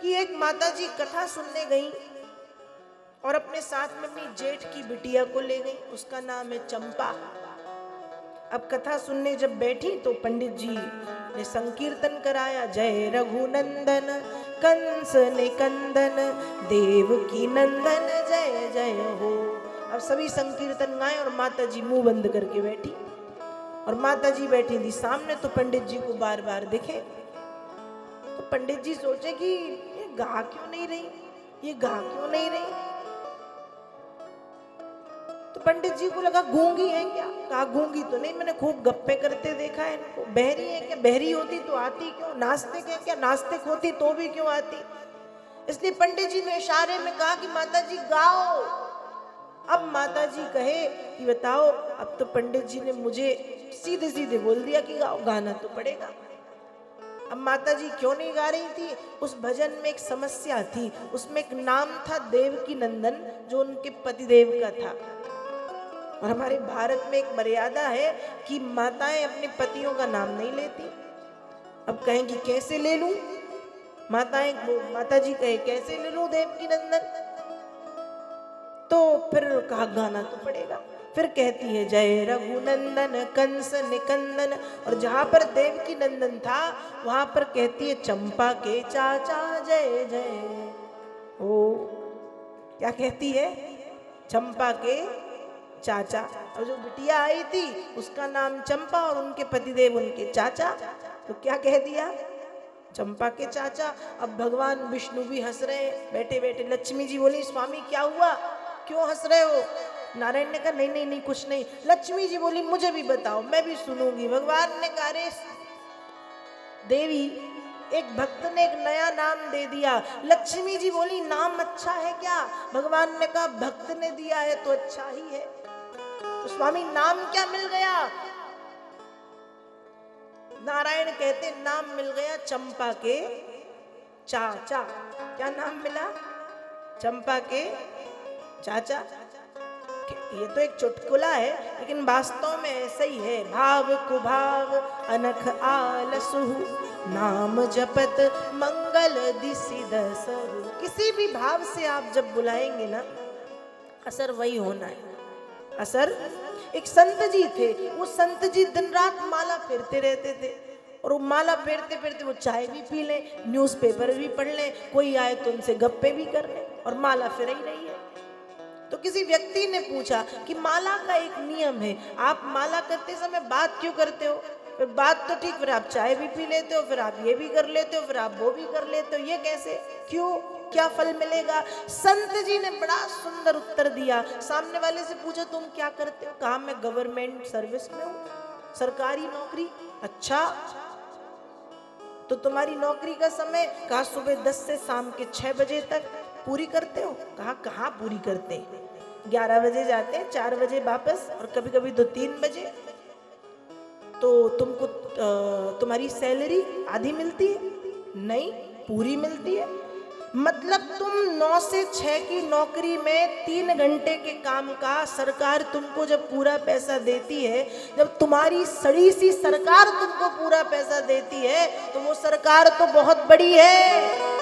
कि एक माता जी कथा सुनने गई और अपने साथ में अपनी जेठ की बिटिया को ले गई। उसका नाम है चंपा। अब कथा सुनने जब बैठी तो पंडित जी ने संकीर्तन कराया, जय रघुनंदन कंस निकंदन देवकी नंदन जय जय हो। अब सभी संकीर्तन गाए और माता जी मुंह बंद करके बैठी। और माता जी बैठी थी सामने, तो पंडित जी को बार बार दिखे। तो पंडित जी सोचे कि ये गा क्यों नहीं रही, ये गा क्यों नहीं रही। तो पंडित जी को लगा गूंगी है क्या। कहा गूंगी तो नहीं, मैंने खूब गप्पे करते देखा है इनको। बहरी है क्या, बहरी होती तो आती क्यों। नास्तिक है क्या, नास्तिक होती तो भी क्यों आती। इसलिए पंडित जी ने इशारे में कहा कि माता जी गाओ। अब माता जी कहे कि बताओ। अब तो पंडित जी ने मुझे सीधे सीधे बोल दिया कि गाओ, गाना तो पड़ेगा। अब माता जी क्यों नहीं गा रही थी, उस भजन में एक समस्या थी। उसमें एक नाम था देवकी नंदन, जो उनके पतिदेव का था। और हमारे भारत में एक मर्यादा है कि माताएं अपने पतियों का नाम नहीं लेती। अब कहेंगी कैसे ले लूं, माता जी कहे कैसे ले लूं देवकी नंदन। तो फिर कहा गाना तो पड़ेगा। फिर कहती है जय रघुनंदन कंस निकंदन, और जहां पर देवकी नंदन था वहां पर कहती है चंपा के चाचा जय जय हो। क्या कहती है, चंपा के चाचा। और जो बिटिया आई थी उसका नाम चंपा और उनके पतिदेव उनके चाचा। तो क्या कह दिया, चंपा के चाचा। अब भगवान विष्णु भी हंस रहे बैठे बैठे। लक्ष्मी जी बोली स्वामी क्या हुआ, क्यों हंस रहे हो। नारायण ने कहा नहीं नहीं नहीं कुछ नहीं। लक्ष्मी जी बोली मुझे भी बताओ, मैं भी सुनूंगी। भगवान ने कहा रे देवी, एक भक्त ने एक नया नाम दे दिया। लक्ष्मी जी बोली नाम अच्छा है क्या। भगवान ने कहा भक्त ने दिया है तो अच्छा ही है। तो स्वामी नाम क्या मिल गया। नारायण कहते नाम मिल गया चंपा के चाचा। क्या नाम मिला, चंपा के चाचा। ये तो एक चुटकुला है, लेकिन वास्तव में ऐसा ही है। भाव कुभाव अनख आलसहु, नाम जपत मंगल दिसि दसहु। किसी भी भाव से आप जब बुलाएंगे ना, असर वही होना है। असर। एक संत जी थे, वो संत जी दिन रात माला फेरते रहते थे। और वो माला फेरते फेरते वो चाय भी पी लें, न्यूज़पेपर भी पढ़ लें, कोई आए तो उनसे गप्पे भी कर लें, और माला फिर ही रही है। तो किसी व्यक्ति ने पूछा कि माला का एक नियम है, आप माला करते समय बात क्यों करते हो। फिर बात तो ठीक, फिर आप चाय भी पी लेते हो, फिर आप ये भी कर लेते हो, फिर आप वो भी कर लेते हो, ये कैसे, क्यों, क्या फल मिलेगा। संत जी ने बड़ा सुंदर उत्तर दिया। सामने वाले से पूछा तुम क्या करते हो, कहा मैं गवर्नमेंट सर्विस में हूँ, सरकारी नौकरी। अच्छा, तो तुम्हारी नौकरी का समय, कहा सुबह 10 से शाम के 6 बजे तक पूरी करते हो। कहा कहाँ पूरी करते, 11 बजे जाते हैं, 4 बजे वापस, और कभी कभी तो 3 बजे। तो तुमको तुम्हारी सैलरी आधी मिलती है, नहीं पूरी मिलती है। मतलब तुम 9 से 6 की नौकरी में 3 घंटे के काम का सरकार तुमको जब पूरा पैसा देती है, जब तुम्हारी सड़ी सी सरकार तुमको पूरा पैसा देती है, तो वो सरकार तो बहुत बड़ी है।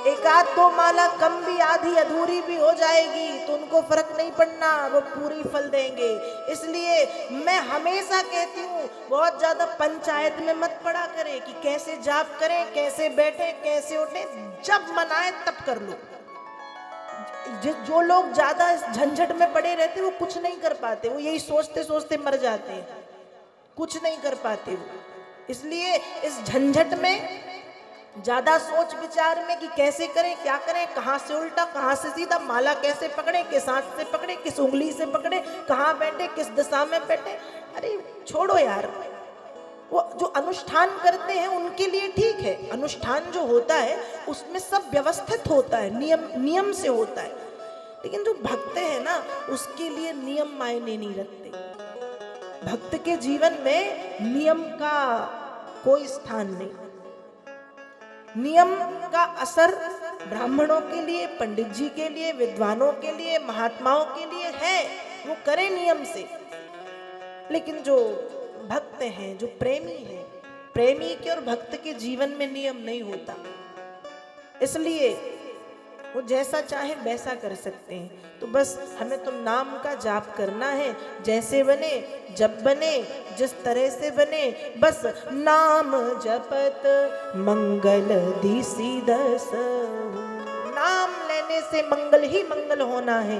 एक आध दो माला कम भी, आधी अधूरी भी हो जाएगी तो उनको फर्क नहीं पड़ना, वो पूरी फल देंगे। इसलिए मैं हमेशा कहती हूँ बहुत ज्यादा पंचायत में मत पड़ा करें कि कैसे जाप करें, कैसे बैठे, कैसे उठे। जब मनाए तब कर लो। जो लोग ज्यादा झंझट में पड़े रहते वो कुछ नहीं कर पाते, वो यही सोचते सोचते मर जाते हैं, कुछ नहीं कर पाते वो। इसलिए इस झंझट में ज्यादा सोच विचार में कि कैसे करें, क्या करें, कहाँ से उल्टा, कहाँ से सीधा, माला कैसे पकड़े, किस हाथ से पकड़े, किस उंगली से पकड़े, कहाँ बैठे, किस दिशा में बैठे, अरे छोड़ो यार। वो जो अनुष्ठान करते हैं उनके लिए ठीक है, अनुष्ठान जो होता है उसमें सब व्यवस्थित होता है, नियम से होता है। लेकिन जो भक्त है ना, उसके लिए नियम मायने नहीं रखते। भक्त के जीवन में नियम का कोई स्थान नहीं। नियम का असर ब्राह्मणों के लिए, पंडित जी के लिए, विद्वानों के लिए, महात्माओं के लिए है, वो करें नियम से। लेकिन जो भक्त हैं, जो प्रेमी हैं, प्रेमी के और भक्त के जीवन में नियम नहीं होता। इसलिए वो जैसा चाहे वैसा कर सकते हैं। तो बस हमें तो नाम का जाप करना है, जैसे बने, जब बने, जिस तरह से बने, बस नाम जपत मंगल दिसि दसहु। नाम लेने से मंगल ही मंगल होना है।